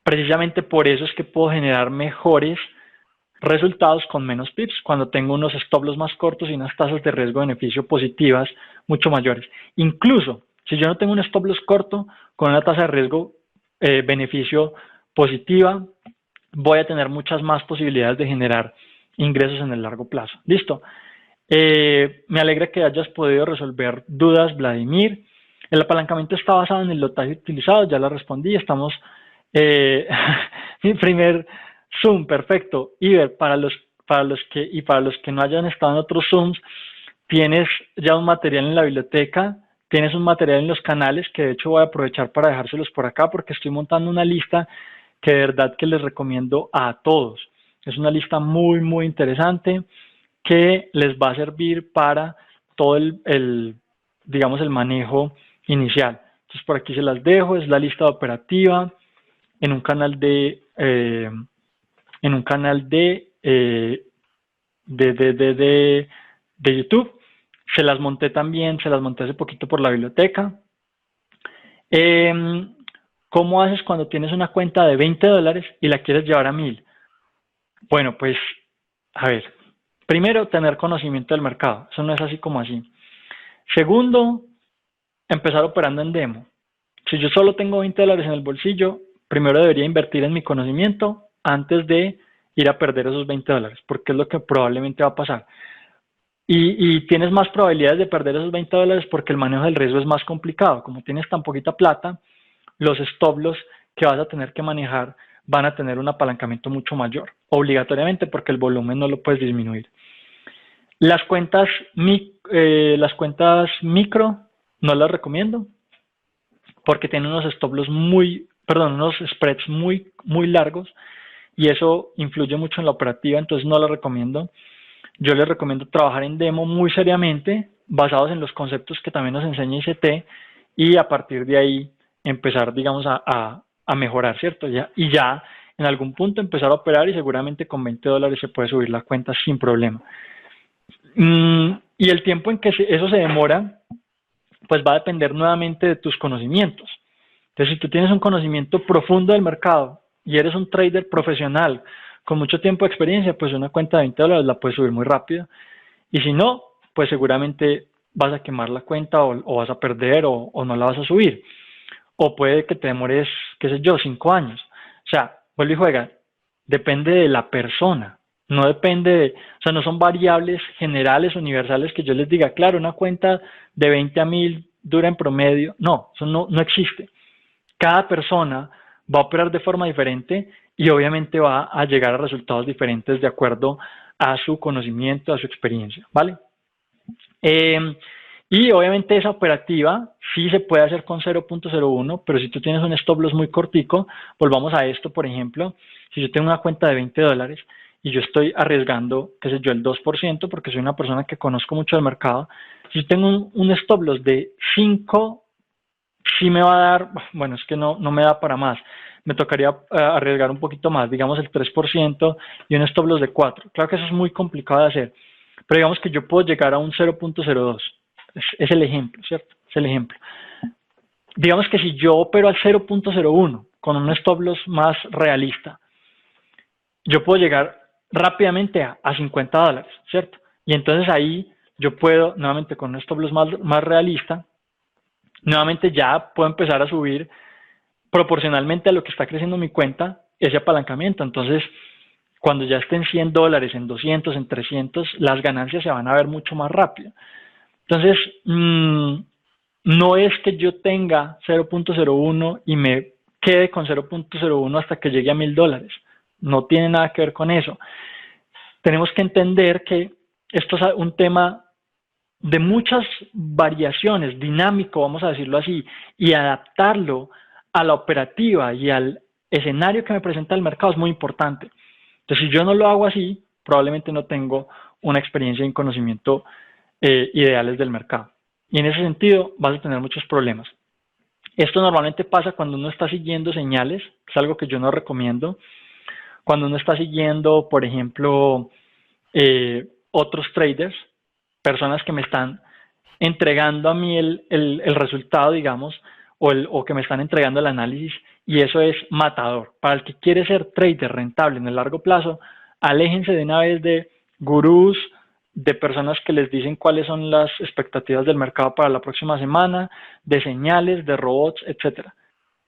precisamente por eso es que puedo generar mejores resultados con menos pips cuando tengo unos stop loss más cortos y unas tasas de riesgo-beneficio positivas mucho mayores. Incluso si yo no tengo un stop loss corto con una tasa de riesgo-beneficio positiva, voy a tener muchas más posibilidades de generar ingresos en el largo plazo. Listo. Me alegra que hayas podido resolver dudas, Vladimir. El apalancamiento está basado en el lotaje utilizado, ya la respondí. Estamos mi primer Zoom, perfecto. Iber, para los que no hayan estado en otros Zooms, tienes ya un material en la biblioteca, tienes un material en los canales, que de hecho voy a aprovechar para dejárselos por acá porque estoy montando una lista que de verdad que les recomiendo a todos. Es una lista muy, muy interesante que les va a servir para todo digamos, el manejo inicial. Entonces, por aquí se las dejo, es la lista operativa en un canal de YouTube. Se las monté también, se las monté hace poquito por la biblioteca. ¿Cómo haces cuando tienes una cuenta de $20 y la quieres llevar a 1000? Bueno, pues, a ver, primero, tener conocimiento del mercado. Eso no es así como así. Segundo, empezar operando en demo. Si yo solo tengo $20 en el bolsillo, primero debería invertir en mi conocimiento antes de ir a perder esos $20, porque es lo que probablemente va a pasar. Y tienes más probabilidades de perder esos $20 porque el manejo del riesgo es más complicado. Como tienes tan poquita plata, los stop loss que vas a tener que manejar van a tener un apalancamiento mucho mayor, obligatoriamente, porque el volumen no lo puedes disminuir. Las cuentas micro no las recomiendo porque tienen unos stop loss unos spreads muy, muy largos y eso influye mucho en la operativa, entonces no las recomiendo. Yo les recomiendo trabajar en demo muy seriamente, basados en los conceptos que también nos enseña ICT, y a partir de ahí empezar, digamos, a mejorar, ¿cierto? Y ya en algún punto empezar a operar y seguramente con $20 se puede subir la cuenta sin problema. Y el tiempo en que eso se demora, pues va a depender nuevamente de tus conocimientos. Entonces, si tú tienes un conocimiento profundo del mercado y eres un trader profesional con mucho tiempo de experiencia, pues una cuenta de $20 la puedes subir muy rápido. Y si no, pues seguramente vas a quemar la cuenta o vas a perder o no la vas a subir. O puede que te demores, qué sé yo, 5 años. O sea, vuelve y juega. Depende de la persona. No depende o sea, no son variables generales, universales que yo les diga, claro, una cuenta de 20 a 1000 dura en promedio. No, eso no existe. Cada persona va a operar de forma diferente y obviamente va a llegar a resultados diferentes de acuerdo a su conocimiento, a su experiencia, ¿vale? Y obviamente esa operativa sí se puede hacer con 0.01, pero si tú tienes un stop loss muy cortico, volvamos a esto, por ejemplo, si yo tengo una cuenta de $20 y yo estoy arriesgando, qué sé yo, el 2%, porque soy una persona que conozco mucho del mercado, si yo tengo un stop loss de 5, sí me va a dar, bueno, es que no me da para más, me tocaría arriesgar un poquito más, digamos el 3% y un stop loss de 4. Claro que eso es muy complicado de hacer, pero digamos que yo puedo llegar a un 0.02. Es el ejemplo, ¿cierto? Es el ejemplo. Digamos que si yo opero al 0.01 con un stop loss más realista, yo puedo llegar rápidamente a $50, ¿cierto? Y entonces ahí yo puedo, nuevamente con un stop loss más realista, nuevamente ya puedo empezar a subir proporcionalmente a lo que está creciendo mi cuenta, ese apalancamiento. Entonces, cuando ya estén $100, en 200, en 300, las ganancias se van a ver mucho más rápido. Entonces, no es que yo tenga 0.01 y me quede con 0.01 hasta que llegue a $1000. No tiene nada que ver con eso. Tenemos que entender que esto es un tema de muchas variaciones, dinámico, vamos a decirlo así, y adaptarlo a la operativa y al escenario que me presenta el mercado es muy importante. Entonces, si yo no lo hago así, probablemente no tengo una experiencia y un conocimiento ideales del mercado. Y en ese sentido vas a tener muchos problemas. Esto normalmente pasa cuando uno está siguiendo señales, es algo que yo no recomiendo. Cuando uno está siguiendo, por ejemplo, otros traders, personas que me están entregando a mí el resultado, digamos, o que me están entregando el análisis, y eso es matador. Para el que quiere ser trader rentable en el largo plazo, aléjense de una vez de gurús, de personas que les dicen cuáles son las expectativas del mercado para la próxima semana, de señales, de robots, etcétera.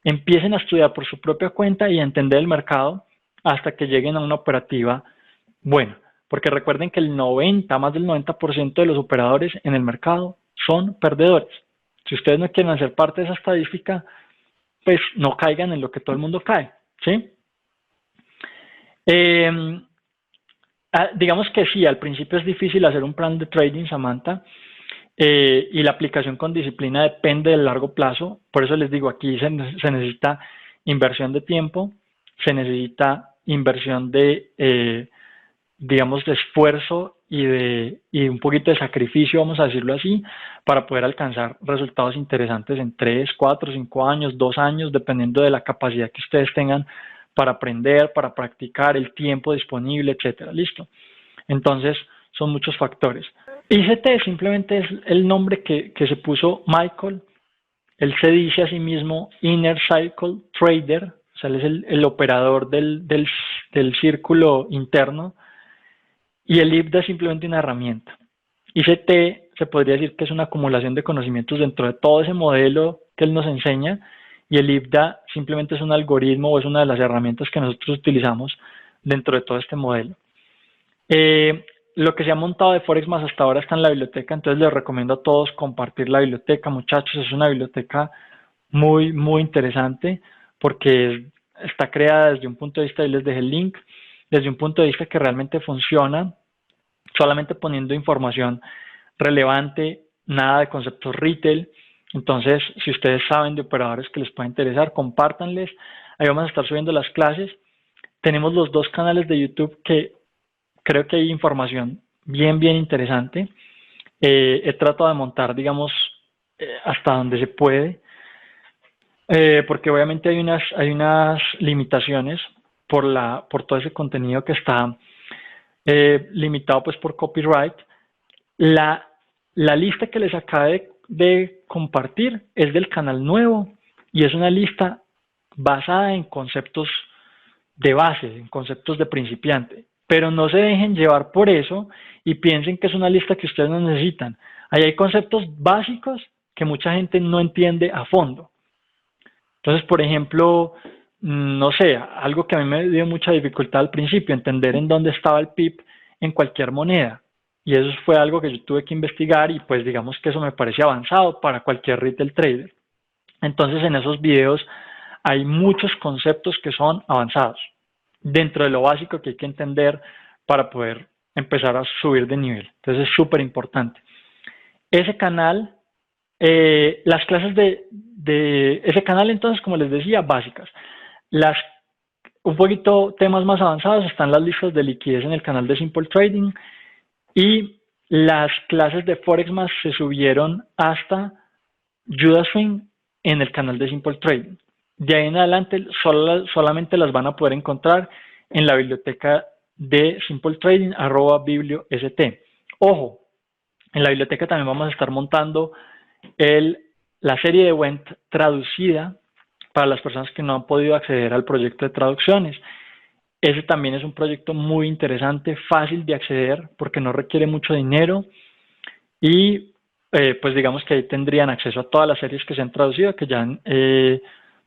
Empiecen a estudiar por su propia cuenta y a entender el mercado hasta que lleguen a una operativa buena. Porque recuerden que más del 90% de los operadores en el mercado son perdedores. Si ustedes no quieren hacer parte de esa estadística, pues no caigan en lo que todo el mundo cae, ¿sí? Digamos que sí, al principio es difícil hacer un plan de trading, Samantha, y la aplicación con disciplina depende del largo plazo. Por eso les digo, aquí se necesita inversión de tiempo, se necesita inversión de, digamos, de esfuerzo y un poquito de sacrificio, vamos a decirlo así, para poder alcanzar resultados interesantes en 3, 4, 5 años, 2 años, dependiendo de la capacidad que ustedes tengan para aprender, para practicar, el tiempo disponible, etcétera. ¿Listo? Entonces, son muchos factores. ICT simplemente es el nombre que se puso Michael. Él se dice a sí mismo Inner Cycle Trader, o sea, él es el operador del círculo interno, y el IBDA es simplemente una herramienta. ICT se podría decir que es una acumulación de conocimientos dentro de todo ese modelo que él nos enseña, y el IBDA simplemente es un algoritmo o es una de las herramientas que nosotros utilizamos dentro de todo este modelo. Lo que se ha montado de Forex más hasta ahora está en la biblioteca, entonces les recomiendo a todos compartir la biblioteca, muchachos. Es una biblioteca muy, muy interesante porque está creada desde un punto de vista, y les dejé el link, desde un punto de vista que realmente funciona, solamente poniendo información relevante, nada de conceptos retail. Entonces, si ustedes saben de operadores que les pueda interesar, compártanles. Ahí vamos a estar subiendo las clases. Tenemos los 2 canales de YouTube que creo que hay información bien, bien interesante. He tratado de montar, digamos, hasta donde se puede, porque obviamente hay unas limitaciones por todo ese contenido que está limitado pues por copyright. La lista que les acabé de compartir es del canal nuevo y es una lista basada en conceptos de base, en conceptos de principiante. Pero no se dejen llevar por eso y piensen que es una lista que ustedes no necesitan. Ahí hay conceptos básicos que mucha gente no entiende a fondo. Entonces, por ejemplo, no sé, algo que a mí me dio mucha dificultad al principio, entender en dónde estaba el PIB en cualquier moneda. Y eso fue algo que yo tuve que investigar y pues digamos que eso me parece avanzado para cualquier retail trader. Entonces, en esos videos hay muchos conceptos que son avanzados dentro de lo básico que hay que entender para poder empezar a subir de nivel. Entonces es súper importante. Ese canal, las clases de ese canal, entonces, como les decía, básicas. Un poquito temas más avanzados están las listas de liquidez en el canal de Simple Trading, y las clases de Forex más se subieron hasta Judas Swing en el canal de Simple Trading. De ahí en adelante solamente las van a poder encontrar en la biblioteca de Simple Trading, @bibliost. Ojo, en la biblioteca también vamos a estar montando la serie de Went traducida para las personas que no han podido acceder al proyecto de traducciones. Ese también es un proyecto muy interesante, fácil de acceder porque no requiere mucho dinero y pues digamos que ahí tendrían acceso a todas las series que se han traducido, que ya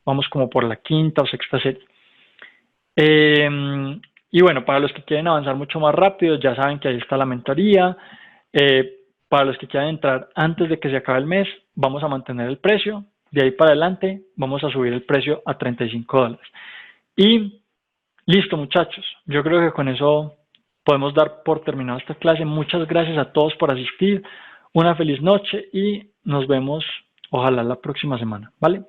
vamos como por la 5ª o 6ª serie. Y bueno, para los que quieren avanzar mucho más rápido, ya saben que ahí está la mentoría. Para los que quieran entrar antes de que se acabe el mes, vamos a mantener el precio. De ahí para adelante, vamos a subir el precio a $35. Y listo, muchachos. Yo creo que con eso podemos dar por terminada esta clase. Muchas gracias a todos por asistir. Una feliz noche y nos vemos, ojalá, la próxima semana. ¿Vale?